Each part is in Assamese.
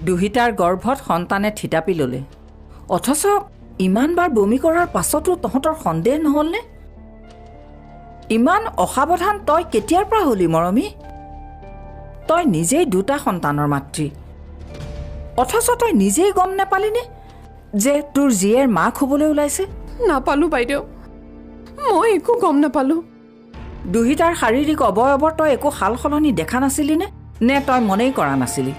দুহিতাৰ গৰ্ভত সন্তানে থিতাপি ল'লে, অথচ ইমানবাৰ বমি কৰাৰ পাছতো তহঁতৰ সন্দেহ নহ'লনে? ইমান অসাৱধান তই কেতিয়াৰ পৰা হলি মৰমী? তই নিজেই দুটা সন্তানৰ মাতৃ, অথচ তই নিজেই গম নাপালিনে যে তোৰ জীয়েৰ মাক হ'বলৈ ওলাইছে? নাপালোঁ বাইদেউ, মই একো গম নাপালোঁ। দুহিতাৰ শাৰীৰিক অৱয়ৱৰ তই একো সাল সলনি দেখা নাছিলিনে, নে তই মনেই কৰা নাছিলি?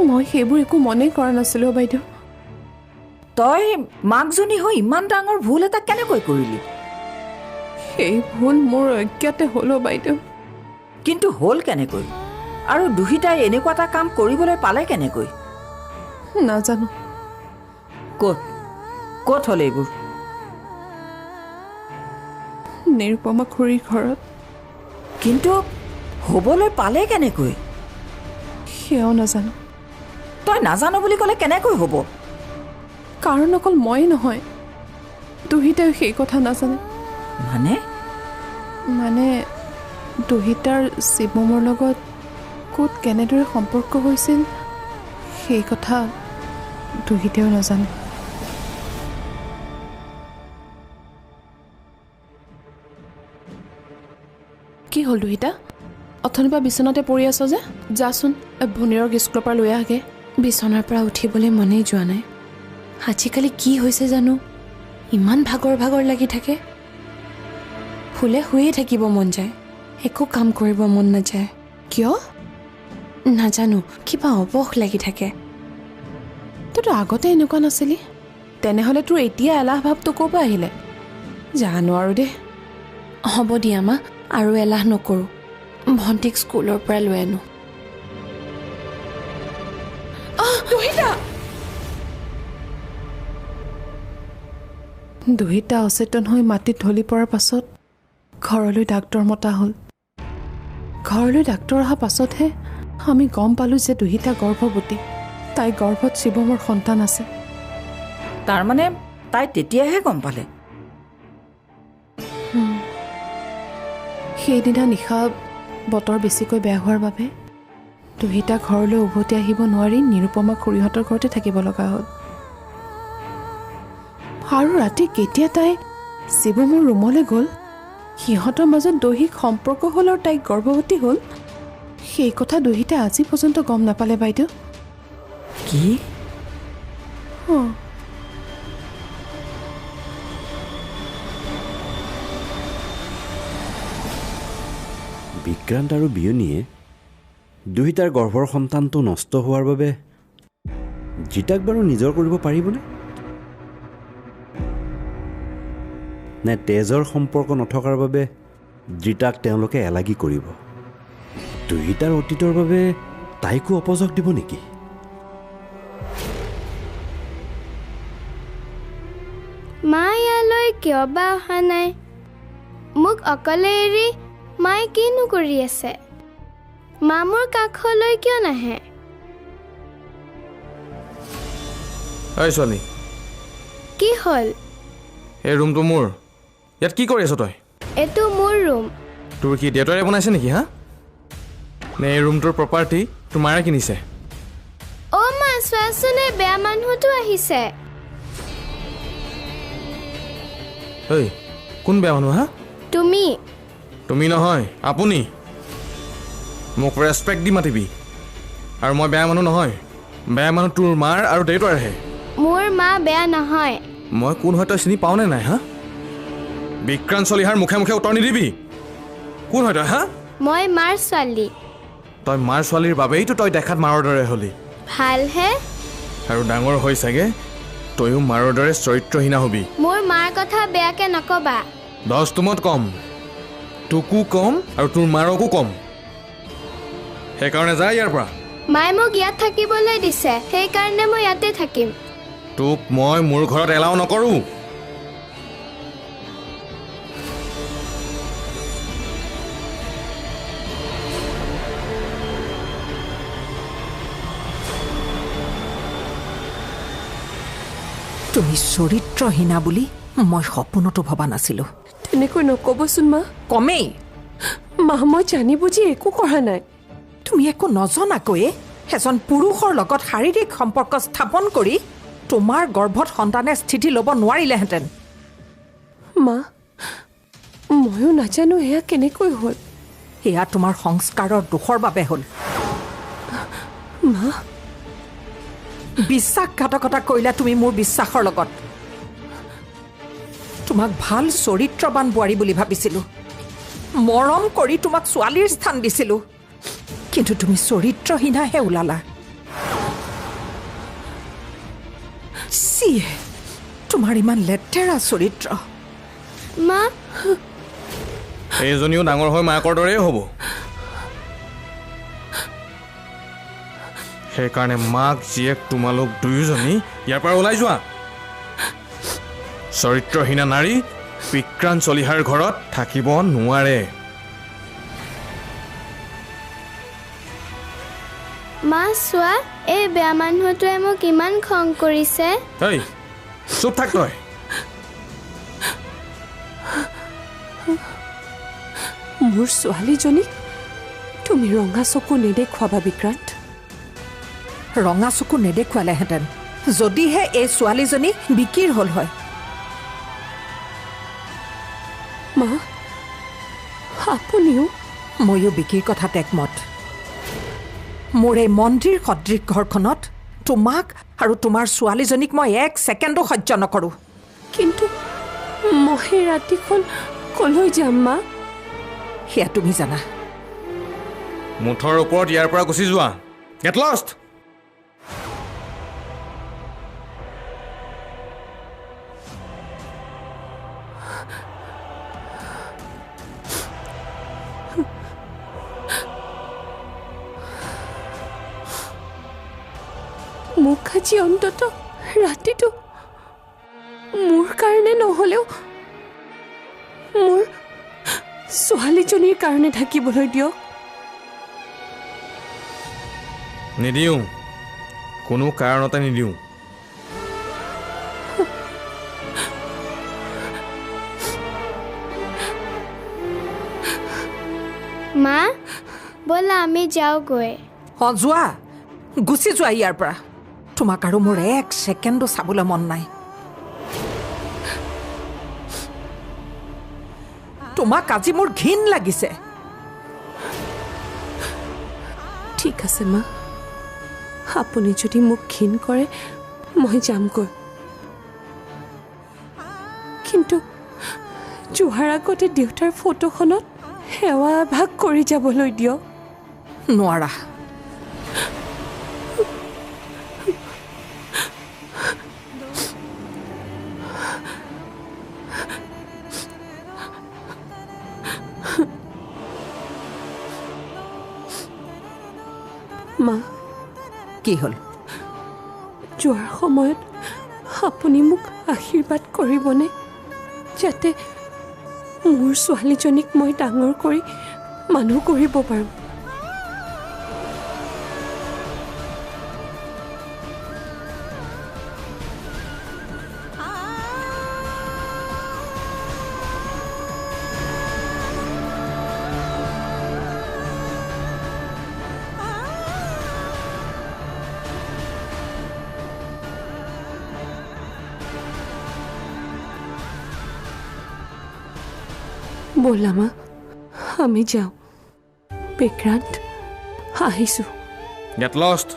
মই সেইবোৰ একো মনেই কৰা নাছিলোঁ বাইদেউ। তই মাকজনী হৈ ইমান ডাঙৰ ভুল এটা কেনেকৈ কৰিলি? সেই ভুল মোৰ অজ্ঞাতে হ'ল বাইদেউ। কিন্তু হ'ল কেনেকৈ? আৰু দুহিতাই এনেকুৱা এটা কাম কৰিবলৈ পালে কেনেকৈ? নাজানো। ক'ত হ'ল এইবোৰ? নিৰুপমা খুৰীৰ ঘৰত। কিন্তু হ'বলৈ পালে কেনেকৈ? সেয়াও নাজানো। তই নাজানো বুলি ক'লে কেনেকৈ হ'ব? কাৰণ অকল মই নহয়, দুহিতাই সেই কথা নাজানে। মানে দুহিতাৰ শিৱমৰ লগত ক'ত কেনেদৰে সম্পৰ্ক হৈছিল সেই কথা দুহিতাইও নাজানে। কি হ'ল দুহিতা? অথনিৰ পৰা বিচনাতে পৰি আছ যে? যাচোন ভনীৰক স্কুলৰ পৰা লৈ আহগে। বিচনাৰ পৰা উঠিবলৈ মনেই যোৱা নাই। আজিকালি কি হৈছে জানো, ইমান ভাগৰ ভাগৰ লাগি থাকে। শুলে শুয়ে থাকিব মন যায়, একো কাম কৰিব মন নাযায়। কিয় নাজানো, কিবা অৱস লাগি থাকে। তইতো আগতে এনেকুৱা নাছিলি, তেনেহ'লে তোৰ এতিয়া এলাহ ভাৱটো ক'ৰ পৰা আহিলে? জানো আৰু দেই। হ'ব দিয়া মা, আৰু এলাহ নকৰোঁ। ভণ্টিক স্কুলৰ পৰা লৈ আনো। দুহিতা অচেতন হৈ মাটিত ঢলি পৰাৰ পাছত ঘৰলৈ ডাক্তৰ মতা হ'ল। ঘৰলৈ ডাক্তৰ অহাৰ পাছতহে আমি গম পালোঁ যে দুহিতা গৰ্ভৱতী। তাই গৰ্ভত শিৱমৰ সন্তান আছে। তাৰমানে তাই তেতিয়াহে গম পালে? সেইদিনা নিশা বতৰ বেছিকৈ বেয়া হোৱাৰ বাবে দুহিতা ঘৰলৈ উভতি আহিব নোৱাৰি নিৰুপমা খুৰীহঁতৰ ঘৰতে থাকিব লগা হ'ল। আৰু ৰাতি কেতিয়া তাই শিৱমৰ ৰুমলৈ গ'ল, সিহঁতৰ মাজত দৈহিক সম্পৰ্ক হ'ল আৰু তাইক গৰ্ভৱতী হ'ল, সেই কথা দুহিতাই আজি পৰ্যন্ত গম নাপালে বাইদেউ। কি? বিক্ৰান্ত আৰু বিয়নীয়ে দুহিতাৰ গৰ্ভৰ সন্তানটো নষ্ট হোৱাৰ বাবে জিতাক বাৰু নিজৰ কৰিব পাৰিবনে? নে তেজৰ সম্পৰ্ক নথকাৰ বাবে জিতাক তেওঁলোকে এলাগী কৰিব? দুহিতাৰ অতীতৰ বাবে তাইকো অপযোগ দিব নেকি? মা ইয়ালৈ কিয় বা অহা নাই? মোক অকলে এৰি মায়ে কিনো কৰি আছে? মা মোৰ কাষলৈ কিয় নাহে? এই ছোৱালী, কি হ'ল? এই ৰুমটো মোৰ। ইয়াত কি কৰি আছ তই? এইটো মোৰ ৰুম। তোৰ কি দেউতাৰে বনাইছে নেকি হা? নে এই ৰুমটোৰ প্ৰপাৰ্টি তোৰ মায়ে কিনিছে? অ' মা চোৱাচোন, এই বেয়া মানুহটো আহিছে। ঐ, কোন বেয়া মানুহ হা? তুমি। তুমি নহয়, আপুনি। মোক ৰেচপেক্ট দি মাতিবি। আৰু মই বেয়া মানুহ নহয়, বেয়া মানুহ তোৰ মাৰ আৰু দেউতাৰহে। মোৰ মা বেয়া নহয়। মই কোন হয় তই চিনি পাওনে নাই হা? বিক্ৰান্ত চলিহাৰ মুখে মুখে উত্তৰ নিদিবি। কোন হয় তই হা? মই মাৰ ছোৱালী। তই মাৰ ছোৱালীৰ বাবেইতো তই দেখাত মাৰৰ দৰে হলি। ভালহে। আৰু ডাঙৰ হৈ চাগে তয়ো মাৰৰ দৰে চৰিত্ৰহীনা হবি। মোৰ মাৰ কথা বেয়াকে নকবা। 10 তুমত কম, তোকো কম আৰু তোৰ মাৰকো কম। সেইকাৰণে যা ইয়াৰ পৰা। মায়ে মোক ইয়াত থাকিবলৈ দিছে, সেইকাৰণে মই ইয়াতে থাকিম। তোক মই মোৰ ঘৰত এলাও নকৰোঁ। তুমি চৰিত্ৰহীনা বুলি মই সপোনতো ভবা নাছিলো। তেনেকৈ নক'বচোন মা। কমেই। মা, মই জানি বুজি একো কৰা নাই। তুমি একো নজনাকৈয়ে এজন পুৰুষৰ লগত শাৰীৰিক সম্পৰ্ক স্থাপন কৰি তোমাৰ গৰ্ভত সন্তানে স্থিতি ল'ব নোৱাৰিলেহেঁতেন। মা ময়ো নাজানো এয়া কেনেকৈ হ'ল। এয়া তোমাৰ সংস্কাৰৰ দোষৰ বাবে হ'ল। মা বিশ্বাসঘাতকতা কৰিলা তুমি মোৰ বিশ্বাসৰ লগত। তোমাক ভাল চৰিত্ৰবান বোৱাৰী বুলি ভাবিছিলোঁ, মৰম কৰি তোমাক ছোৱালীৰ স্থান দিছিলোঁ, কিন্তু তুমি চৰিত্ৰহীনাহে ওলালা। তোমাৰ ইমান লেতেৰা চৰিত্ৰ। মা এইজনীও ডাঙৰ হৈ মাকৰ দৰেই হ'ব। সেইকাৰণে মাক জীয়েক তোমালোক দুয়োজনী ইয়াৰ পৰা ওলাই যোৱা। চৰিত্ৰহীনা নাৰী বিক্ৰান্ত চলিহাৰ ঘৰত থাকিব নোৱাৰে। মা চোৱা, এই বেয়া মানুহটোৱে মোক ইমান খং কৰিছে। এই চুপ থাক তই। মোৰ ছোৱালীজনীক তুমি ৰঙা চকু নেদেখুৱাবা বিক্ৰান্ত। ৰঙা চকু নেদেখুৱালেহেঁতেন যদিহে এই ছোৱালীজনী বিকিৰ হ'ল হয়। মা আপুনিও? ময়ো বিকিৰ কথাত একমত। মোৰ এই মন্দিৰ সদৃশ ঘৰখনত তোমাক আৰু তোমাৰ ছোৱালীজনীক মই 1 ছেকেণ্ডো সহ্য নকৰোঁ। কিন্তু মই ৰাতিখন কলৈ যাম মা? সেয়া তুমি জানা। মুঠৰ ওপৰত ইয়াৰ পৰা গুচি যোৱা। Get lost. মোক আজি অন্তত ৰাতিটো মোৰ কাৰণে নহ'লেও মোৰ ছোৱালীজনীৰ কাৰণে থাকিবলৈ দিয়ক। নিদিওঁ, কোনো কাৰণতে নিদিওঁ। মা ব'লা আমি যাওঁগৈ। যোৱা, গুচি যোৱা ইয়াৰ পৰা। তোমাক আৰু মোৰ 1 ছেকেণ্ডো চাবলৈ মন নাই। তোমাক আজি মোৰ ঘিণ লাগিছে। ঠিক আছে মা, আপুনি যদি মোক ঘিণ কৰে মই যামগৈ, কিন্তু যোৱাৰ আগতে দেউতাৰ ফটোখনত সেৱা ভাগ কৰি যাবলৈ দিয়ক। নোৱাৰা। মা কি হ'ল? যোৱাৰ সময়ত আপুনি মোক আশীৰ্বাদ কৰিবনে, যাতে মোৰ ছোৱালীজনীক মই ডাঙৰ কৰি মানুহ কৰিব পাৰোঁ? ব'লা মা আমি যাওঁ। বিক্ৰান্ত আহিছোঁ। Get lost.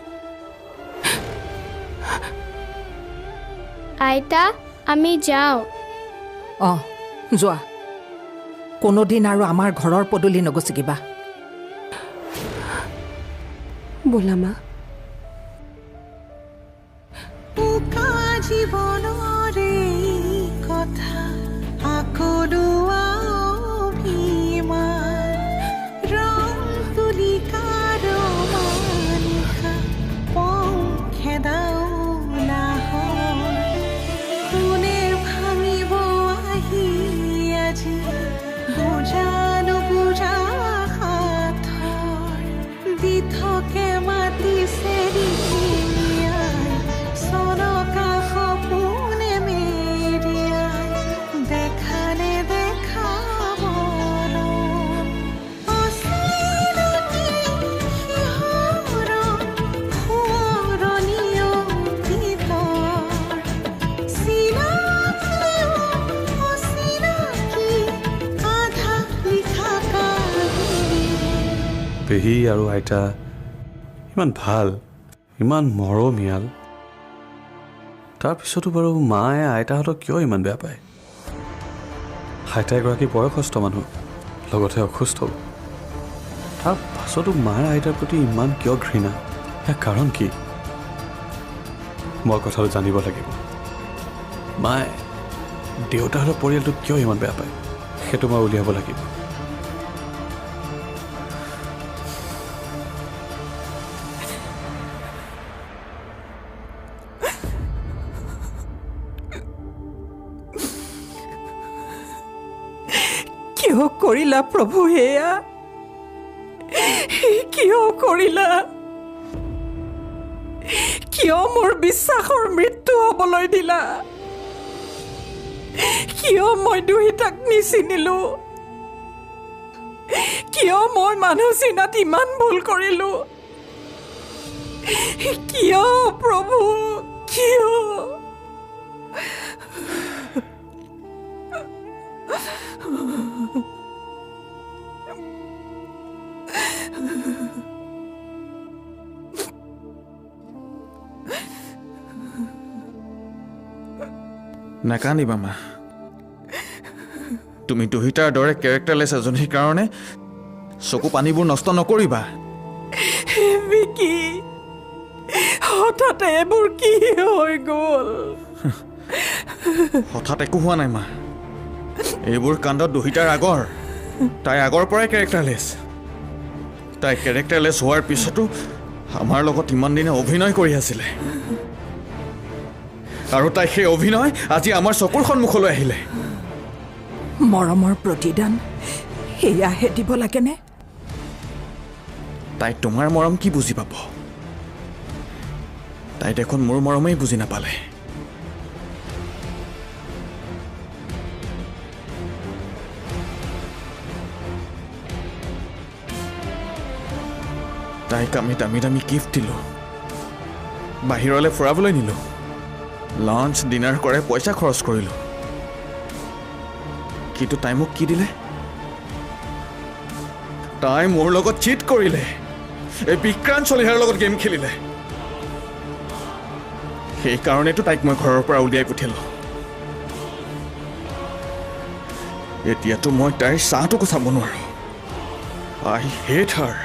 আইতা আমি যাওঁ। যোৱা। কোনোদিন আৰু আমাৰ ঘৰৰ পদূলি নগচিকিবা। ব'লা মা। জীৱনৰে কথা আকলোৱা দেখা পেহী আৰু আইতা ইমান ভাল, ইমান মৰমীয়াল, তাৰপিছতো বাৰু মায়ে আইতাহঁতক কিয় ইমান বেয়া পায়? আইতা এগৰাকী বয়সস্থ মানুহ, লগতে অসুস্থ। তাৰ পাছতো মায়ে আইতাৰ প্ৰতি ইমান কিয় ঘৃণা? ইয়াৰ কাৰণ কি? মই কথাটো জানিব লাগিব। মায়ে দেউতাহঁতৰ পৰিয়ালটোক কিয় ইমান বেয়া পায় সেইটো মই উলিয়াব লাগিব। কিয় কৰিলা প্ৰভু এয়া? কিয় কৰিলা? কিয় মোৰ বিশ্বাসৰ মৃত্যু হ'বলৈ দিলা? কিয় মই দুহিতাক নিচিনিলো? কিয় মই মানুহ চিনাত ইমান ভুল কৰিলো? কিয় প্ৰভু, কিয়? নাকান্দিবা মা। তুমি দুহিতাৰ দৰে কেৰেক্টাৰলেছ এজনীৰ কাৰণে চকু পানীবোৰ নষ্ট নকৰিবা। বিকি, হঠাৎ এইবোৰ কি হৈ গ'ল? হঠাৎ একো হোৱা নাই মা। এইবোৰ কাণ্ডত দুহিতাৰ আগৰ, তাই আগৰ পৰাই কেৰেক্টাৰলেছ। তাই কেৰেক্টাৰলেছ হোৱাৰ পিছতো আমাৰ লগত ইমান দিনে অভিনয় কৰি আছিলে, আৰু তাই সেই অভিনয় আজি আমাৰ চকুৰ সন্মুখলৈ আহিলে। মৰমৰ প্ৰতিদান সেয়াহে দিব লাগেনে? তাই তোমাৰ মৰম কি বুজি পাব? তাই দেখোন মোৰ মৰমেই বুজি নাপালে। তাইক আমি দামী দামী গিফ্ট দিলোঁ, বাহিৰলৈ ফুৰাবলৈ নিলোঁ, লাঞ্চ ডিনাৰ কৰে পইচা খৰচ কৰিলোঁ, কিন্তু তাই মোক কি দিলে? তাই মোৰ লগত চিট কৰিলে, এই বিক্ৰান্ত চলিহাৰ লগত গেম খেলিলে। সেইকাৰণেতো তাইক মই ঘৰৰ পৰা উলিয়াই পঠিয়ালোঁ। এতিয়াতো মই তাইৰ চাহটোকো চাব নোৱাৰোঁ। আই হেট হাৰ।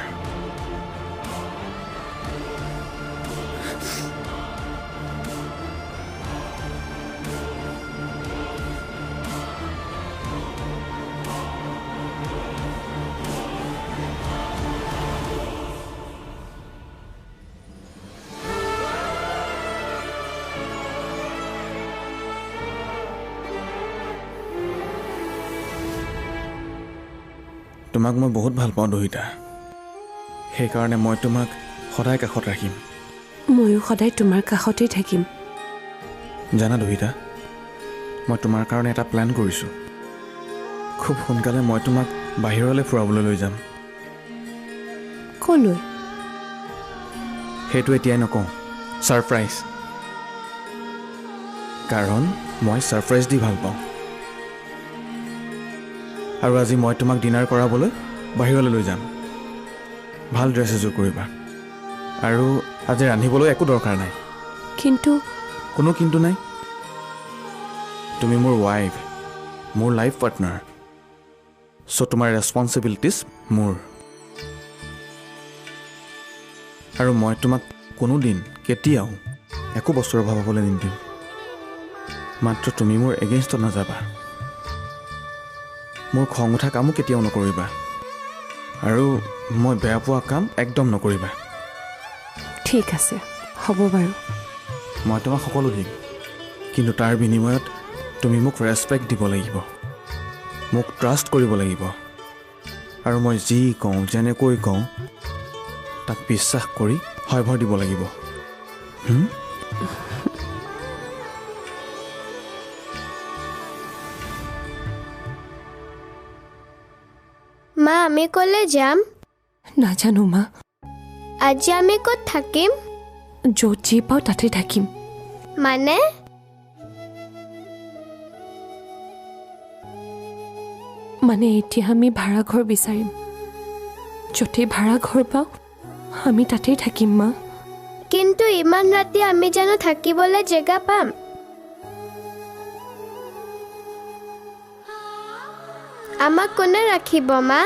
তোমাক মই বহুত ভাল পাওঁ দুহিতা, সেইকাৰণে মই তোমাক সদায় কাষত ৰাখিম। ময়ো সদায় তোমাৰ কাষতেই থাকিম। জানা দুহিতা, মই তোমাৰ কাৰণে এটা প্লেন কৰিছোঁ। খুব সোনকালে মই তোমাক বাহিৰলৈ ফুৰাবলৈ লৈ যাম। ক'লৈ? সেইটো এতিয়াই নকওঁ, ছাৰপ্ৰাইজ। কাৰণ মই ছাৰপ্ৰাইজ দি ভাল পাওঁ। আৰু আজি মই তোমাক ডিনাৰ কৰাবলৈ বাহিৰলৈ লৈ যাম। ভাল ড্ৰেছ এযোৰ কৰিবা, আৰু আজি ৰান্ধিবলৈ একো দৰকাৰ নাই। কিন্তু কোনো কিন্তু নাই। তুমি মোৰ ৱাইফ, মোৰ লাইফ পাৰ্টনাৰ, চ' তোমাৰ ৰেছপনচিবিলিটিজ মোৰ। আৰু মই তোমাক কোনো দিন কেতিয়াও একো বস্তুৰ অভাৱ হ'বলৈ নিদিওঁ। মাত্ৰ তুমি মোৰ এগেইনষ্টত নাযাবা। মোৰ খং উঠা কামো কেতিয়াও নকৰিবা, আৰু মই বেয়া পোৱা কাম একদম নকৰিবা। ঠিক আছে, হ'ব বাৰু। মই তোমাক সকলো দিম, কিন্তু তাৰ বিনিময়ত তুমি মোক ৰেছপেক্ট দিব লাগিব, মোক ট্ৰাষ্ট কৰিব লাগিব, আৰু মই যি কওঁ, যেনেকৈ কওঁ তাক বিশ্বাস কৰি হয়ভৰ দিব লাগিব। মা, আমি ক'লে যাম? নাজানো মা। আজি আমি ক'ত থাকিম? য'ত যি পাওঁ তাতে থাকিম। মানে? মানে এতিয়া আমি ভাড়াঘৰ বিচাৰিম। য'তেই ভাড়া ঘৰ পাওঁ আমি তাতেই থাকিম মা। কিন্তু ইমান ৰাতি আমি জানো থাকিবলৈ জেগা পাম? আমাক কোনে ৰাখিব মা?